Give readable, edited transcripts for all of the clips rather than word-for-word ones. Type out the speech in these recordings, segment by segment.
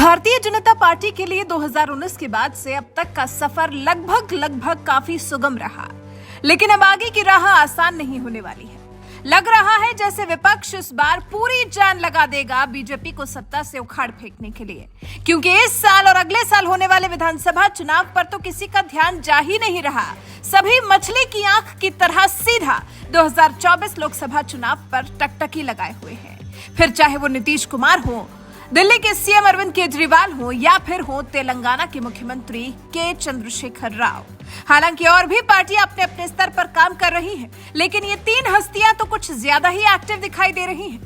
Bharatiya Janata party के लिए 2019 के बाद से अब तक का सफर लगभग काफी सुगम रहा, लेकिन अब आगे की राह आसान नहीं होने वाली है। लग रहा है जैसे विपक्ष इस बार पूरी जान लगा देगा बीजेपी को सत्ता से उखाड़ फेंकने के लिए, क्योंकि इस साल और अगले साल होने वाले विधानसभा चुनाव पर तो किसी का ध्यान जा ही नहीं रहा। सभी मछली की आंख की तरह सीधा 2024 लोकसभा चुनाव पर टकटकी लगाए हुए हैं। फिर चाहे वो नीतीश कुमार हो, दिल्ली के सीएम अरविंद केजरीवाल हो या फिर हो तेलंगाना के मुख्यमंत्री के चंद्रशेखर राव। हालांकि और भी पार्टियां अपने अपने स्तर पर काम कर रही हैं, लेकिन ये तीन हस्तियां तो कुछ ज्यादा ही एक्टिव दिखाई दे रही हैं।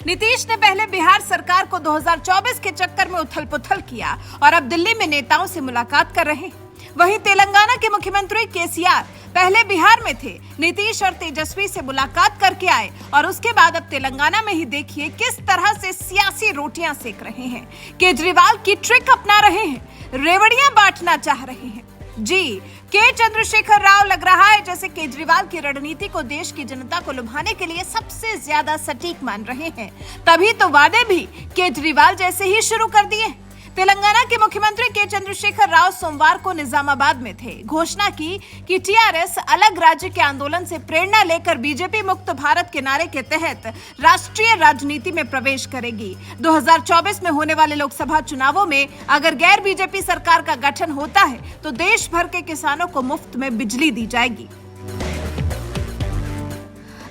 नीतीश ने पहले बिहार सरकार को 2024 के चक्कर में उथल पुथल किया और अब दिल्ली में नेताओं से मुलाकात कर रहे हैं। वहीं तेलंगाना के मुख्यमंत्री केसीआर पहले बिहार में थे, नीतीश और तेजस्वी से मुलाकात करके आए और उसके बाद अब तेलंगाना में ही देखिए किस तरह से सियासी रोटियां सेक रहे हैं। केजरीवाल की ट्रिक अपना रहे हैं, रेवड़ियां बांटना चाह रहे हैं। जी, के चंद्रशेखर राव लग रहा है जैसे केजरीवाल की रणनीति को देश की जनता को लुभाने के लिए सबसे ज्यादा सटीक मान रहे हैं। तभी तो वादे भी केजरीवाल जैसे ही शुरू कर दिए। तेलंगाना के मुख्यमंत्री के चंद्रशेखर राव सोमवार को निजामाबाद में थे। घोषणा की कि टीआरएस अलग राज्य के आंदोलन से प्रेरणा लेकर बीजेपी मुक्त भारत के नारे के तहत राष्ट्रीय राजनीति में प्रवेश करेगी। 2024 में होने वाले लोकसभा चुनावों में अगर गैर बीजेपी सरकार का गठन होता है तो देश भर के किसानों को मुफ्त में बिजली दी जाएगी।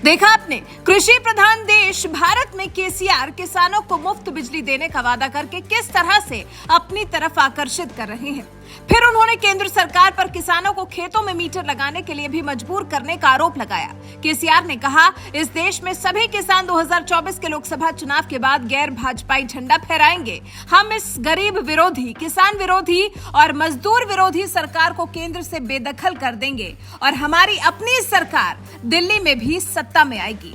देखा आपने, कृषि प्रधान देश भारत में केसीआर किसानों को मुफ्त बिजली देने का वादा करके किस तरह से अपनी तरफ आकर्षित कर रहे हैं। फिर उन्होंने केंद्र सरकार पर किसानों को खेतों में मीटर लगाने के लिए भी मजबूर करने का आरोप लगाया। केसीआर ने कहा, इस देश में सभी किसान 2024 के लोकसभा चुनाव के बाद गैर भाजपाई झंडा फहराएंगे। हम इस गरीब विरोधी, किसान विरोधी और मजदूर विरोधी सरकार को केंद्र से बेदखल कर देंगे और हमारी अपनी सरकार दिल्ली में भी सत्ता में आएगी।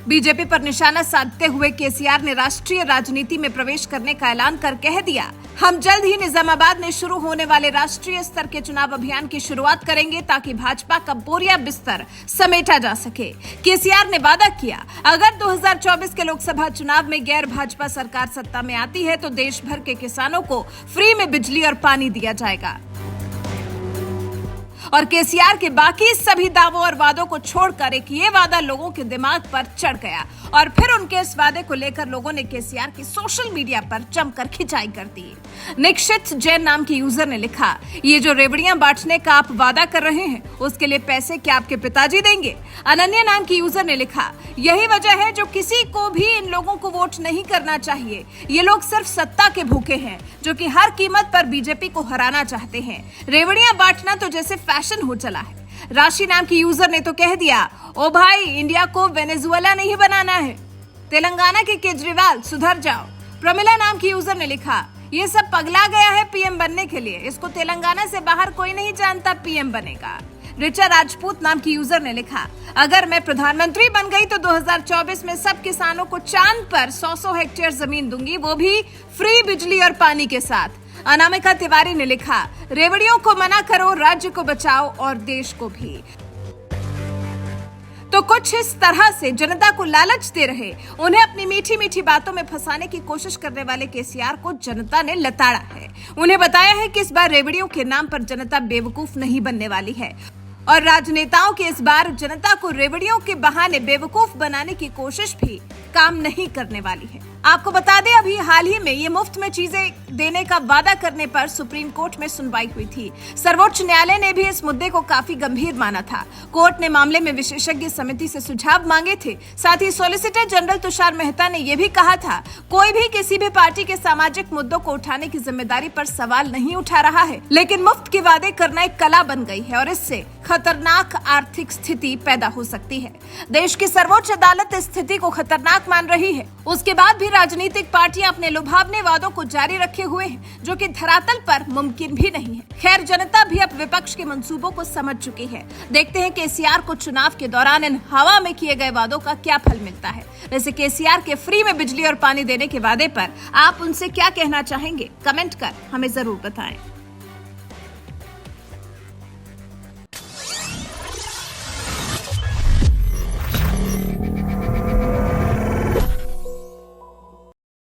बीजेपी पर निशाना साधते हुए केसीआर ने राष्ट्रीय राजनीति में प्रवेश करने का ऐलान कर कह दिया, हम जल्द ही निजामाबाद में शुरू होने वाले राष्ट्रीय स्तर के चुनाव अभियान की शुरुआत करेंगे ताकि भाजपा का बोरिया बिस्तर समेटा जा सके। केसीआर ने वादा किया, अगर 2024 के लोकसभा चुनाव में गैर भाजपा सरकार सत्ता में आती है तो देश भर के किसानों को फ्री में बिजली और पानी दिया जाएगा। और केसीआर के बाकी सभी दावों और वादों को छोड़कर एक ये वादा लोगों के दिमाग पर चढ़ गया और फिर उनके इस वादे को लेकर लोगों ने केसीआर की सोशल मीडिया पर जमकर खिंचाई कर दी। निक्षित जैन नाम के यूजर ने लिखा, ये जो रेवड़ियां बांटने का आप वादा कर रहे हैं उसके लिए पैसे क्या आपके पिताजी देंगे। अनन्या नाम की यूजर ने लिखा, यही वजह है जो किसी को भी इन लोगों को वोट नहीं करना चाहिए। ये लोग सिर्फ सत्ता के भूखे हैं जो कि हर कीमत पर बीजेपी को हराना चाहते हैं। रेवड़ियां बांटना तो जैसे फैशन हो चला है। राशि नाम की यूजर ने तो कह दिया, ओ भाई, इंडिया को वेनेजुएला नहीं बनाना है। तेलंगाना के केजरीवाल सुधर जाओ। प्रमिला नाम की यूजर ने लिखा, ये सब पगला गया है पीएम बनने के लिए, इसको तेलंगाना से बाहर कोई नहीं जानता पीएम बनेगा। रिचा राजपूत नाम की यूजर ने लिखा, अगर मैं प्रधानमंत्री बन गई तो 2024 में सब किसानों को चांद पर 100 हेक्टेयर जमीन दूंगी, वो भी फ्री बिजली और पानी के साथ। अनामिका तिवारी ने लिखा, रेवड़ियों को मना करो, राज्य को बचाओ और देश को भी। तो कुछ इस तरह से जनता को लालच दे रहे, उन्हें अपनी मीठी मीठी बातों में फंसाने की कोशिश करने वाले केसीआर को जनता ने लताड़ा है। उन्हें बताया है कि इस बार रेवड़ियों के नाम पर जनता बेवकूफ नहीं बनने वाली है और राजनेताओं की इस बार जनता को रेवड़ियों के बहाने बेवकूफ बनाने की कोशिश भी काम नहीं करने वाली है। आपको बता दें, अभी हाल ही में ये मुफ्त में चीजें देने का वादा करने पर सुप्रीम कोर्ट में सुनवाई हुई थी। सर्वोच्च न्यायालय ने भी इस मुद्दे को काफी गंभीर माना था। कोर्ट ने मामले में विशेषज्ञ समिति से सुझाव मांगे थे। साथ ही सॉलिसिटर जनरल तुषार मेहता ने यह भी कहा था, कोई भी किसी भी पार्टी के सामाजिक मुद्दों को उठाने की जिम्मेदारी पर सवाल नहीं उठा रहा है, लेकिन मुफ्त के वादे करना एक कला बन गई है और इससे खतरनाक आर्थिक स्थिति पैदा हो सकती है। देश की सर्वोच्च अदालत इस स्थिति को खतरनाक मान रही है। उसके बाद भी राजनीतिक पार्टियां अपने लुभावने वादों को जारी रखे हुए हैं, जो कि धरातल पर मुमकिन भी नहीं है। खैर, जनता भी अब विपक्ष के मंसूबों को समझ चुकी है। देखते हैं केसीआर को चुनाव के दौरान इन हवा में किए गए वादों का क्या फल मिलता है। वैसे केसीआर के फ्री में बिजली और पानी देने के वादे पर आप उनसे क्या कहना चाहेंगे, कमेंट कर हमें जरूर बताएं।